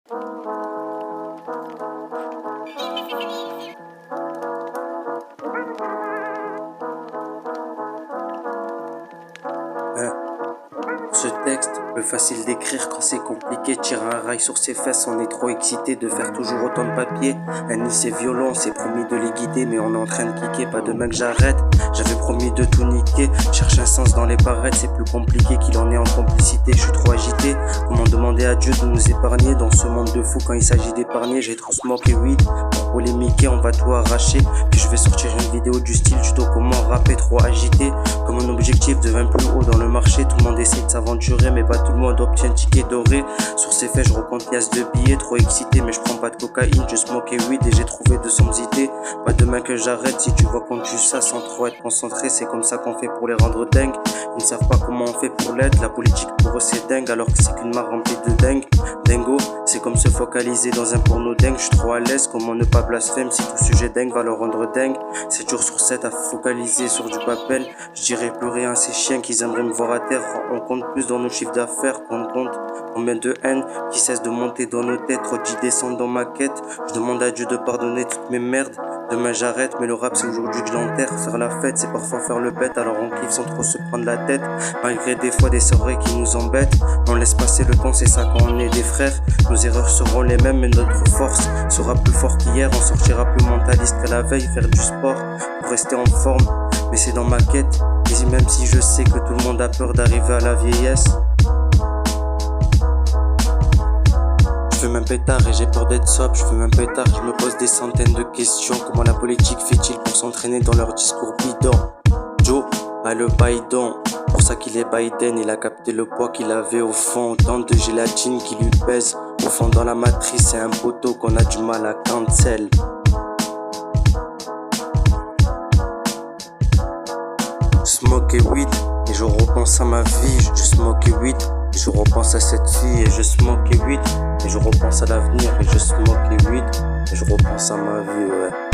Ce texte, peu facile d'écrire quand c'est compliqué. Tire un rail sur ses fesses, on est trop excité de faire toujours autant de papier. Annie c'est violent, c'est promis de les guider, mais on est en train de kicker, pas demain que j'arrête. J'avais promis de tout niquer, cherche un sens dans les parettes, c'est plus compliqué qu'il en est en complicité. Je suis trop agité, comment demander à Dieu de nous épargner dans ce monde de fou quand il s'agit d'épargner. J'ai trop smoke et weed, pour polémiquer on va tout arracher. Puis je vais sortir une vidéo du style tuto comment rapper, trop agité. Comme mon objectif devient plus haut dans le marché, tout le monde essaie de s'aventurer, mais pas tout le monde obtient un ticket doré. Sur ses faits je recompte liasse de billets, trop excité, mais je prends pas de cocaïne, je smoke et weed et j'ai trouvé 200 idées. Pas demain que j'arrête, si tu vois qu'on tue ça sans trop être concentré, c'est comme ça qu'on fait pour les rendre dingues. Ils ne savent pas comment on fait pour l'être, la politique pour eux c'est dingue, alors que c'est qu'une mare remplie de dingue. Dingo, c'est comme se focaliser dans un porno dingue, je suis trop à l'aise, comment ne pas blasphème si tout sujet dingue va leur rendre dingue. 7 jours sur 7 à focaliser sur du papel, je dirais plus rien à ces chiens qui aimeraient me voir à terre. On compte plus dans nos chiffres d'affaires qu'on compte combien de haine qui cesse de monter dans nos têtes, trop d'idées descendent dans ma quête. Je demande à Dieu de pardonner toutes mes merdes. Demain j'arrête, mais le rap c'est aujourd'hui que je l'enterre. Faire la fête c'est parfois faire le bête, alors on kiffe sans trop se prendre la tête. Malgré des fois des soirées qui nous embêtent, on laisse passer le temps, c'est ça quand on est des frères. Nos erreurs seront les mêmes, mais notre force sera plus fort qu'hier. On sortira plus mentaliste qu'à la veille, faire du sport pour rester en forme, mais c'est dans ma quête. Et même si je sais que tout le monde a peur d'arriver à la vieillesse, je fume un pétard et j'ai peur d'être sobre. Je fume un pétard, je me pose des centaines de questions. Comment la politique fait-il pour s'entraîner dans leur discours bidon? Joe, pas le Biden, pour ça qu'il est Biden. Il a capté le poids qu'il avait au fond, autant de gélatine qui lui pèse. Au fond dans la matrice, c'est un poteau qu'on a du mal à cancel. Smoke et weed, et je repense à ma vie. Je smoke et weed, et je repense à cette fille. Et je smoke et weed, et je repense à l'avenir. Et je smoke et weed, et je repense à ma vie, ouais.